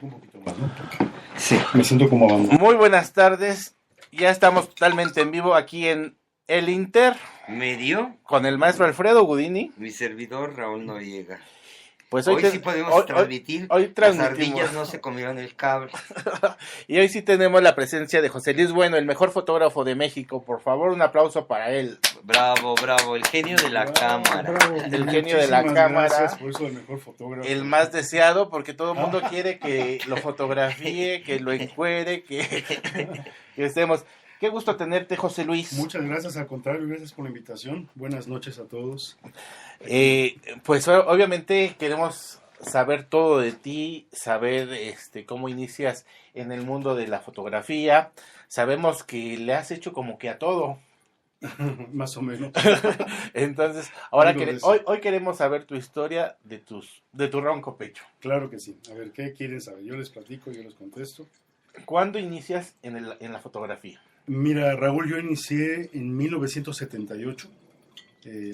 un poquito más, ¿no? Porque Sí. me siento como abandonado. Muy buenas tardes. Ya estamos totalmente en vivo aquí en El Inter Medio, con el maestro Alfredo Gudini. mi servidor Raúl Noriega. Pues Hoy sí podemos transmitir. hoy Las transmitimos. ardillas no se comieron el cable. Y hoy sí tenemos la presencia de José Luis Bueno, el mejor fotógrafo de México. Por favor, un aplauso para él. Bravo, bravo, el genio de la cámara. Bravo. El genio de la Muchísimas cámara. Gracias por eso, el mejor fotógrafo. El más deseado, porque todo el mundo quiere que lo fotografíe, que lo encuere, que estemos. Qué gusto tenerte, José Luis. Muchas gracias, al contrario, gracias por la invitación. Buenas noches a todos. Pues obviamente queremos saber todo de ti, saber cómo inicias en el mundo de la fotografía. Sabemos que le has hecho como que a todo. Más o menos. Entonces, ahora Algo de eso. hoy queremos saber tu historia de tu ronco pecho. Claro que sí. A ver, ¿qué quieren saber? Yo les platico, yo les contesto. ¿Cuándo inicias en la fotografía? Mira, Raúl, yo inicié en 1978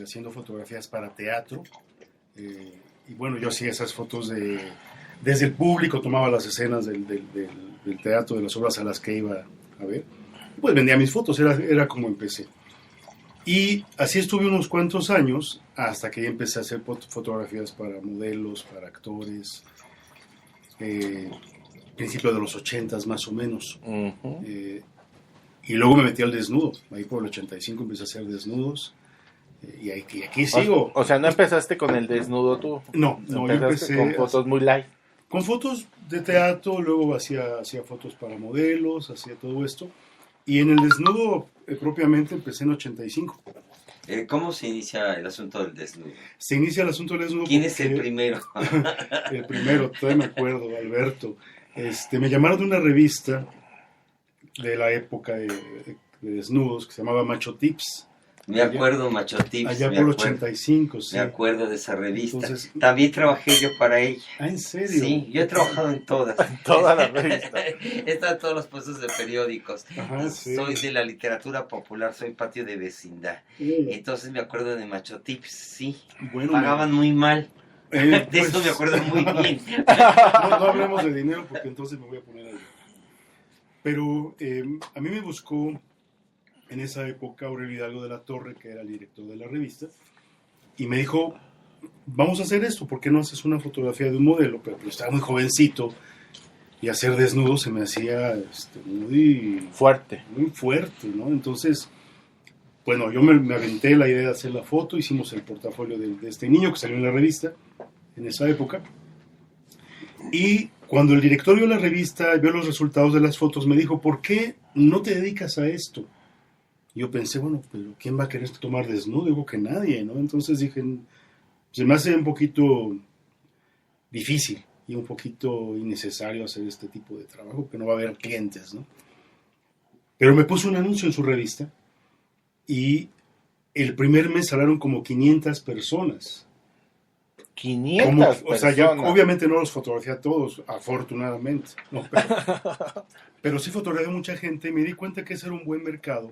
haciendo fotografías para teatro. Y bueno, yo hacía esas fotos desde el público, tomaba las escenas del teatro, de las obras a las que iba a ver. Pues vendía mis fotos, era como empecé. Y así estuve unos cuantos años hasta que ya empecé a hacer fotografías para modelos, para actores. Principio de los 80s más o menos. Uh-huh. Y luego me metí al desnudo. Ahí por el 85 empecé a hacer desnudos. Y aquí sigo. O sea, ¿no empezaste con el desnudo tú? No, yo Empezaste empecé con fotos muy light. con fotos de teatro, luego hacía fotos para modelos, hacía todo esto. Y en el desnudo propiamente empecé en 85. ¿Cómo se inicia el asunto del desnudo? Se inicia el asunto del desnudo. ¿Quién es el primero? El primero, todavía me acuerdo, Alberto. Me llamaron de una revista de la época de desnudos que se llamaba Macho Tips. Me acuerdo, Macho Tips. Allá me por acuerdo. 85, sí. Me acuerdo de esa revista. Entonces, También trabajé yo para ella. ¿en serio? Sí, yo he trabajado en todas. Toda la revista. He estado en todos los puestos de periódicos. Ajá, sí. Soy de la literatura popular, soy patio de vecindad. Entonces me acuerdo de Macho Tips, sí. Bueno, Pagaban muy mal. de De eso me acuerdo muy bien. No hablemos de dinero porque entonces me voy a poner ahí. Pero a mí me buscó en esa época Aurelio Hidalgo de la Torre, que era el director de la revista, y me dijo, vamos a hacer esto, ¿por qué no haces una fotografía de un modelo? Pero estaba muy jovencito y hacer desnudos se me hacía muy Fuerte. fuerte, ¿no? Entonces, bueno, yo me aventé la idea de hacer la foto, hicimos el portafolio de este niño que salió en la revista en esa época, y cuando el director vio la revista, vio los resultados de las fotos, me dijo, ¿por qué no te dedicas a esto? Yo pensé, bueno, pero ¿quién va a querer tomar desnudo? Digo que nadie, ¿no? Entonces dije, se me hace un poquito difícil y un poquito innecesario hacer este tipo de trabajo, que no va a haber clientes, ¿no? Pero me puso un anuncio en su revista y el primer mes hablaron como 500 personas. 500 O sea, ya personas. obviamente no los fotografié a todos, afortunadamente, ¿no? Pero sí fotografié a mucha gente y me di cuenta que ese era un buen mercado,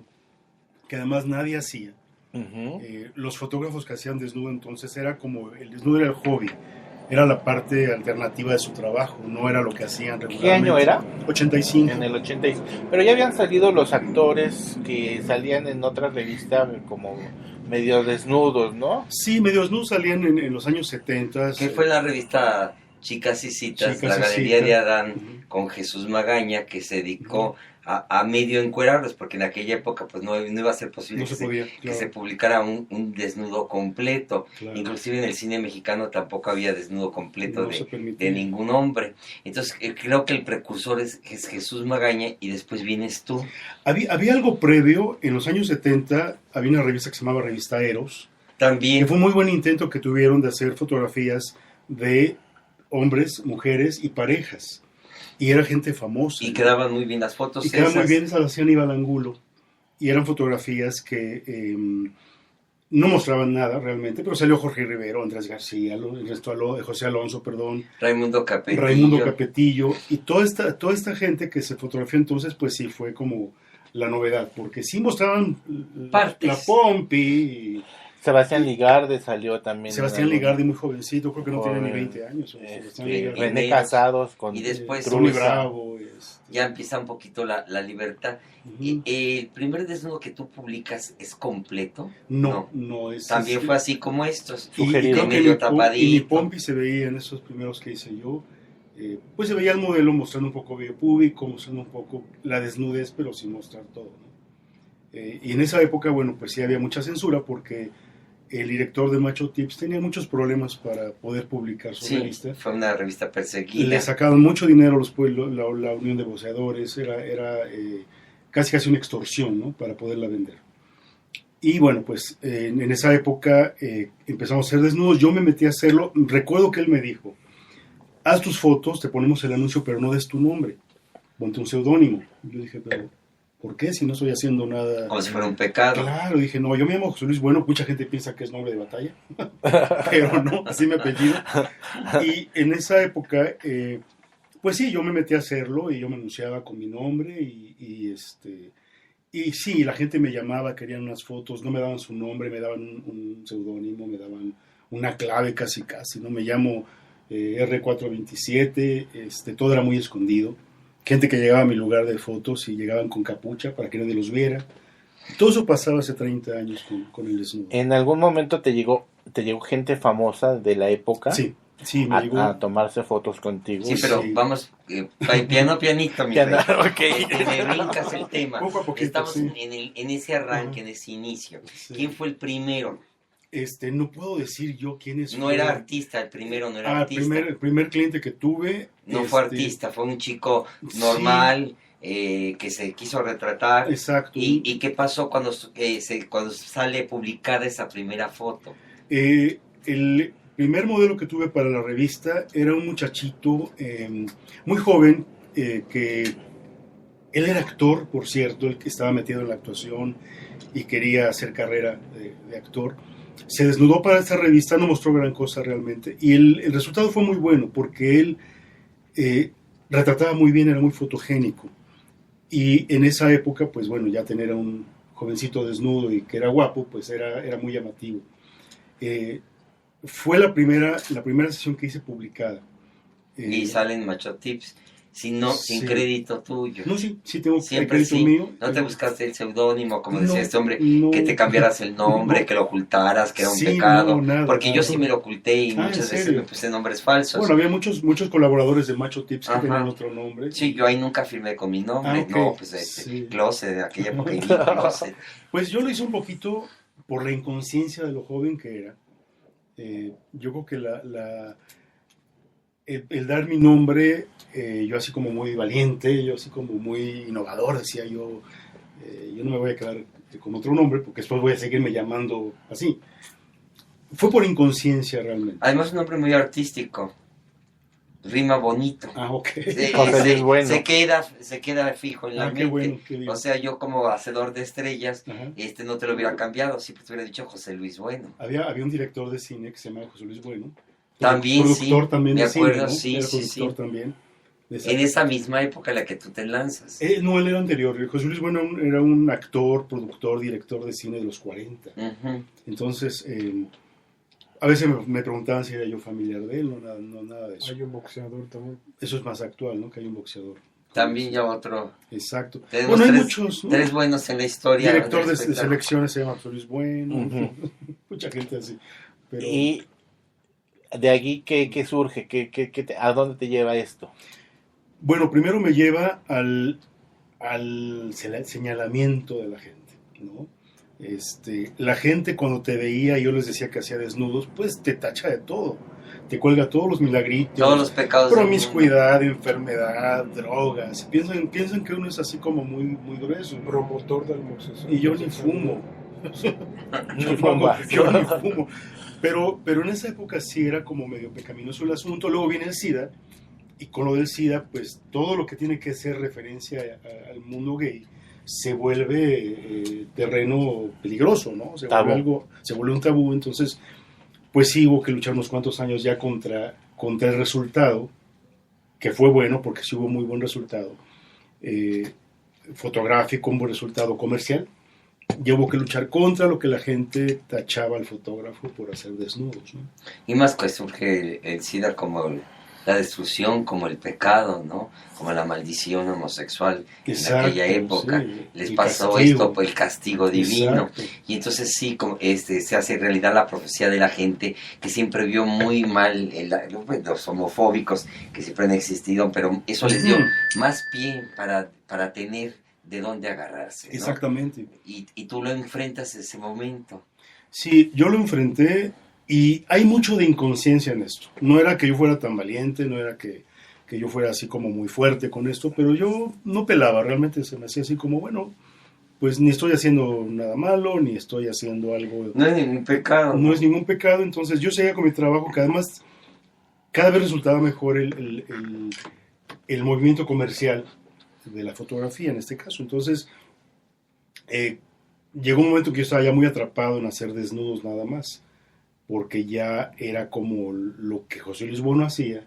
que además nadie hacía. Uh-huh. Los fotógrafos que hacían desnudo entonces era como, el desnudo era el hobby, era la parte alternativa de su trabajo, no era lo que hacían regularmente. ¿Qué año era? 85. En el 86. Pero ya habían salido los actores que salían en otras revistas como medio desnudos, ¿no? Sí, medio desnudos salían en los años 70. ¿Qué fue la revista Chicas y Citas? Chicas La y Galería Citas. de Adán, Uh-huh. con Jesús Magaña, que se dedicó a medio encuerarlos, porque en aquella época pues no iba a ser posible No se podía, que claro. se publicara un desnudo completo. Claro. Inclusive en el cine mexicano tampoco había desnudo completo No se permitía. de ningún hombre. Entonces creo que el precursor es Jesús Magaña y después vienes tú. Había algo previo, en los años 70 había una revista que se llamaba Revista Eros, que También. fue un muy buen intento que tuvieron de hacer fotografías de hombres, mujeres y parejas. Y era gente famosa. Y quedaban muy bien las fotos. Y quedaban muy esas. bien, esas las hacía Aníbal Angulo. Y eran fotografías que no mostraban nada realmente, pero salió Jorge Rivero, Andrés García, José Alonso, perdón, Raimundo Capetillo. Raimundo Capetillo, y toda esta gente que se fotografió entonces, pues sí fue como la novedad, porque sí mostraban Partes. la pompi Sebastián Ligarde salió también. Sebastián Ligarde, muy jovencito, creo que no tiene ni Joven. 20 años. Sebastián Sí, Ligarde. René Mineros. Casados con Y después Tony Trusa. Bravo. Ya empieza un poquito la libertad. Ujú. ¿El primer desnudo que tú publicas es completo? No es... También fue así como estos. Y Sugerido. creo que medio mi tapadito. pompi se veía en esos primeros que hice yo. Pues se veía el modelo mostrando un poco bio público, mostrando un poco la desnudez, pero sin mostrar todo, ¿no? Y en esa época, bueno, pues sí había mucha censura porque el director de Macho Tips tenía muchos problemas para poder publicar su Sí, revista. fue una revista perseguida. Le sacaban mucho dinero la Unión de Boceadores, era casi una extorsión, ¿no? Para poderla vender. Y bueno, pues en esa época empezamos a hacer desnudos, yo me metí a hacerlo, recuerdo que él me dijo, haz tus fotos, te ponemos el anuncio, pero no des tu nombre, ponte un seudónimo. Yo dije, pero ¿por qué? Si no estoy haciendo nada. Como si fuera un pecado. Claro, dije, no, yo me llamo José Luis Bueno, mucha gente piensa que es nombre de batalla, pero no, así me apellido. Y en esa época, pues sí, yo me metí a hacerlo y yo me anunciaba con mi nombre y sí, la gente me llamaba, querían unas fotos, no me daban su nombre, me daban un seudónimo, me daban una clave casi, ¿no? Me llamo R427, todo era muy escondido. Gente que llegaba a mi lugar de fotos y llegaban con capucha para que nadie los viera. Todo eso pasaba hace 30 años con el desnudo. ¿En algún momento te llegó gente famosa de la época? Sí, me llegó. A tomarse fotos contigo. Sí, pero Sí. vamos, pianito, mi Piano, rey. ok. Porque me brincas el tema. Poco a poquito, Estamos sí. en ese arranque, en ese inicio. Sí. ¿Quién fue el primero? No puedo decir yo quién es. No era artista, el primero no era artista. El primer cliente que tuve. No fue artista, fue un chico normal que se quiso retratar. Exacto. ¿Y qué pasó cuando sale publicada esa primera foto? El primer modelo que tuve para la revista era un muchachito muy joven, que él era actor, por cierto, él que estaba metido en la actuación y quería hacer carrera de actor. Se desnudó para esta revista, no mostró gran cosa realmente, y el resultado fue muy bueno, porque él retrataba muy bien, era muy fotogénico, y en esa época, pues bueno, ya tener a un jovencito desnudo y que era guapo, pues era muy llamativo. Fue la primera sesión que hice publicada. Y salen Macho Tips. Sin crédito tuyo. No, sí tengo Siempre crédito sí. mío. ¿No te buscaste el seudónimo, como No, decía este hombre, no. que te cambiaras el nombre, No. que lo ocultaras, que era un Sí, pecado? no, nada, Porque yo nada. sí me lo oculté y ¿en muchas veces serio? me puse nombres falsos. Bueno, había muchos colaboradores de Macho Tips que Ajá. tenían otro nombre. Sí, yo ahí nunca firmé con mi nombre. Ok. No, pues Sí. Closet, de aquella época, y Closet. Pues yo lo hice un poquito por la inconsciencia de lo joven que era. Yo creo que el dar mi nombre, yo así como muy valiente, yo así como muy innovador, decía yo no me voy a quedar con otro nombre porque después voy a seguirme llamando así. Fue por inconsciencia realmente. Además, un nombre muy artístico. Rima bonito. Ah, ok. José Luis Bueno. Se queda fijo en la mente. Qué bueno, qué bien. O sea, yo como hacedor de estrellas, Ajá. no te lo hubiera cambiado, siempre te hubiera dicho José Luis Bueno. Había un director de cine que se llama José Luis Bueno. También, productor sí, también me de acuerdo, cine, ¿no? sí, Era sí, productor sí. también. En esa misma época en la que tú te lanzas. No, él era anterior. José Luis Bueno era un actor, productor, director de cine de los 40. Ujú. Entonces, a veces me preguntaban si era yo familiar de él, no nada de eso. Hay un boxeador también. Eso es más actual, ¿no? Que hay un boxeador. También ya otro. Exacto. Tenemos Bueno, hay tres, muchos, ¿no? tres buenos en la historia. Director del de espectáculo. selecciones se llama José Luis Bueno. Ujú. Mucha gente así. Pero, Y de aquí, ¿qué surge? ¿A dónde te lleva esto? bueno, primero me lleva al señalamiento de la gente, ¿no? La gente cuando te veía, yo les decía que hacía desnudos, pues te tacha de todo. Te cuelga todos los milagritos. Todos los pecados. del Promiscuidad, enfermedad, drogas. Piensan que uno es así como muy, muy grueso. Promotor del homosexual. Y yo ni fumo. Ni fumo. Yo ni fumo. Pero en esa época sí era como medio pecaminoso el asunto. Luego viene el SIDA. Y con lo del SIDA, pues todo lo que tiene que ser referencia al mundo gay se vuelve terreno peligroso, ¿no? Se vuelve un tabú. Entonces, pues sí hubo que luchar unos cuantos años ya contra el resultado, que fue bueno porque sí hubo muy buen resultado fotográfico, un buen resultado comercial, ya hubo que luchar contra lo que la gente tachaba al fotógrafo por hacer desnudos, ¿no? Y más que surge el SIDA como la destrucción, como el pecado, ¿no? Como la maldición homosexual Exacto, en aquella época. sí, Les el pasó castigo. esto, pues el castigo divino. Exacto. Y entonces sí, como se hace realidad la profecía de la gente que siempre vio muy mal los homofóbicos que siempre han existido, pero eso les dio más pie para tener de dónde agarrarse, ¿no? Exactamente. Y tú lo enfrentas en ese momento. Sí, yo lo enfrenté y hay mucho de inconsciencia en esto. No era que yo fuera tan valiente, no era que yo fuera así como muy fuerte con esto, pero yo no pelaba, realmente se me hacía así como, bueno, pues ni estoy haciendo nada malo, ni estoy haciendo algo... No es ningún pecado. No es ningún pecado, entonces yo seguía con mi trabajo, que además cada vez resultaba mejor el movimiento comercial de la fotografía en este caso. Entonces, llegó un momento que yo estaba ya muy atrapado en hacer desnudos nada más, porque ya era como lo que José Luis Bono hacía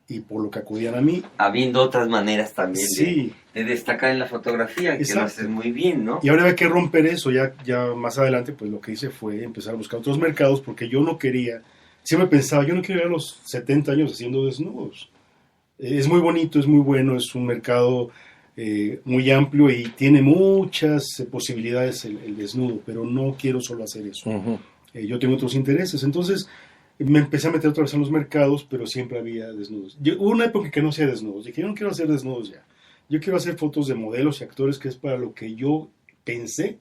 y por lo que acudían a mí. Habiendo otras maneras también Sí. de destacar en la fotografía, que Exacto. lo haces muy bien, ¿no? Y ahora había que romper eso, ya más adelante, pues lo que hice fue empezar a buscar otros mercados, porque yo no quería, siempre pensaba, yo no quiero ir a los 70 años haciendo desnudos. Es muy bonito, es muy bueno, es un mercado muy amplio y tiene muchas posibilidades el desnudo, pero no quiero solo hacer eso. Uh-huh. Yo tengo otros intereses, entonces me empecé a meter otra vez en los mercados, pero siempre había desnudos. Hubo una época que no hacía desnudos, dije, yo no quiero hacer desnudos ya, yo quiero hacer fotos de modelos y actores, que es para lo que yo pensé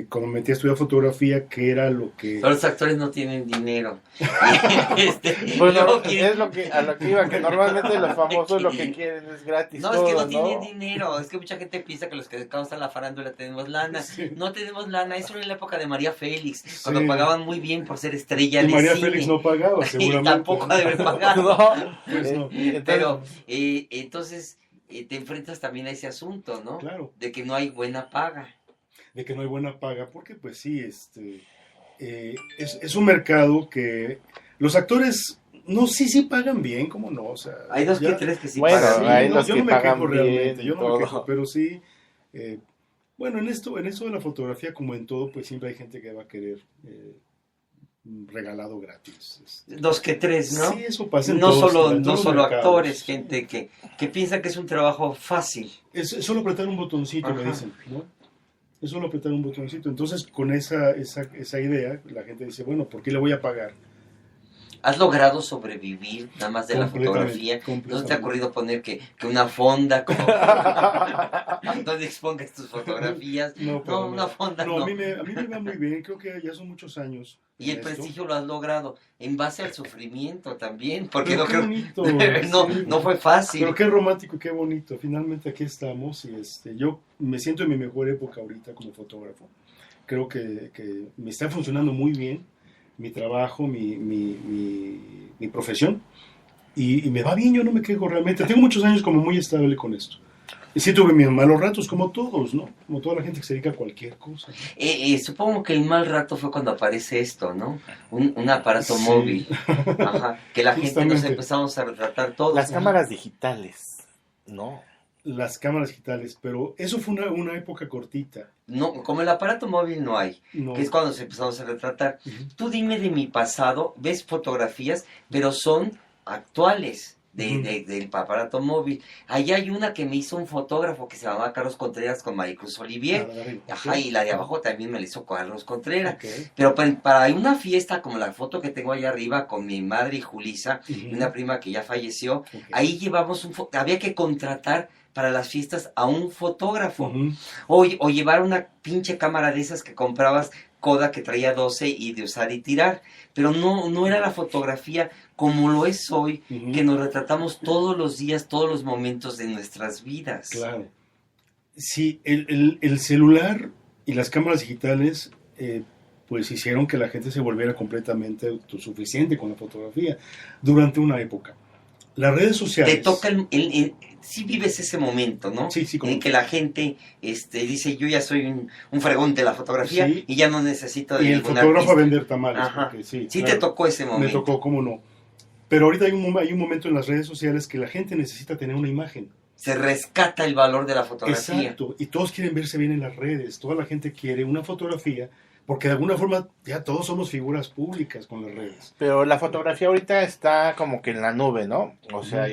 cuando me metí a estudiar fotografía, que era lo que... Pero los actores no tienen dinero. Bueno, luego quieren- es a lo que iba, que normalmente los famosos lo que quieren es gratis. No, todo, es que no tienen dinero. Es que mucha gente piensa que los que causan la farándula tenemos lana. Sí. No tenemos lana. Eso era en la época de María Félix, cuando Sí. pagaban muy bien por ser estrella Y de María cine. Félix no pagaba, Y seguramente. tampoco ha de haber pagado. No, Pues no. entonces, Pero entonces te enfrentas también a ese asunto, ¿no? Claro, De que no hay buena paga. de que no hay buena paga, porque pues sí, es un mercado que los actores, no, sí pagan bien, ¿cómo no? O sea, Hay dos ya- que tres que sí Bueno, pagan. hay bien. los yo que no me pagan quejo bien realmente, y yo no todo. me quejo, pero sí, bueno, en eso de la fotografía, como en todo, pues siempre hay gente que va a querer regalado gratis. Dos que tres, ¿no? Sí, eso pasa en No todos, solo, en no todos los solo mercados. actores, gente que piensa que es un trabajo fácil. Es solo apretar un botoncito, me Ajá. dicen, ¿no? Es solo apretar un botoncito. Entonces, con esa idea, la gente dice, bueno, ¿por qué le voy a pagar? ¿Has logrado sobrevivir nada más de la fotografía? ¿No te ha completamente. ocurrido poner que una fonda como donde expongas tus fotografías? No, pero No, una fonda no. no. A mí me va muy bien, creo que ya son muchos años. Y el en esto. prestigio lo has logrado en base al sufrimiento también, porque Pero no qué creo bonito, sí. no fue fácil. Pero qué romántico y qué bonito. Finalmente aquí estamos y yo me siento en mi mejor época ahorita como fotógrafo. Creo que me está funcionando muy bien mi trabajo, mi profesión y me va bien, yo no me quejo realmente. Tengo muchos años como muy estable con esto. Y sí tuve mis malos ratos como todos, ¿no? Como toda la gente que se dedica a cualquier cosa. Supongo que el mal rato fue cuando aparece esto, ¿no? Un aparato Sí. móvil. Ajá. Que la gente nos Justamente. empezamos a retratar todos. las cámaras digitales, ¿no? Las cámaras digitales, pero eso fue una época cortita. No, como el aparato móvil no hay, No. que es cuando nos empezamos a retratar. Ujú. Tú dime de mi pasado, ves fotografías, pero son actuales Ujú. del aparato móvil. Ahí hay una que me hizo un fotógrafo que se llamaba Carlos Contreras con Maricruz Olivier. Ah, de arriba. Ajá, y la de abajo también me la hizo Carlos Contreras. Ok. Pero para una fiesta como la foto que tengo allá arriba con mi madre y Julisa, Ujú. y una prima que ya falleció, Ok. ahí llevamos había que contratar para las fiestas a un fotógrafo. Ujú. O llevar una pinche cámara de esas que comprabas Kodak que traía 12 y de usar y tirar. Pero no era la fotografía como lo es hoy, Ujú. que nos retratamos todos los días, todos los momentos de nuestras vidas. Claro. Sí, el celular y las cámaras digitales pues hicieron que la gente se volviera completamente autosuficiente con la fotografía durante una época. Las redes sociales... Te toca sí vives ese momento, ¿no? Sí, como... En que la gente dice, yo ya soy un fregón de la fotografía Sí. y ya no necesito de Y el ningún fotógrafo artista. a vender tamales. Ajá. Porque, sí, Sí, claro, te tocó ese momento. me tocó, cómo no. Pero ahorita hay un momento en las redes sociales que la gente necesita tener una imagen. se rescata el valor de la fotografía. Exacto, y todos quieren verse bien en las redes, toda la gente quiere una fotografía, porque de alguna forma ya todos somos figuras públicas con las redes. Pero la fotografía ahorita está como que en la nube, ¿no? O sea,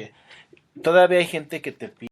todavía hay gente que te pide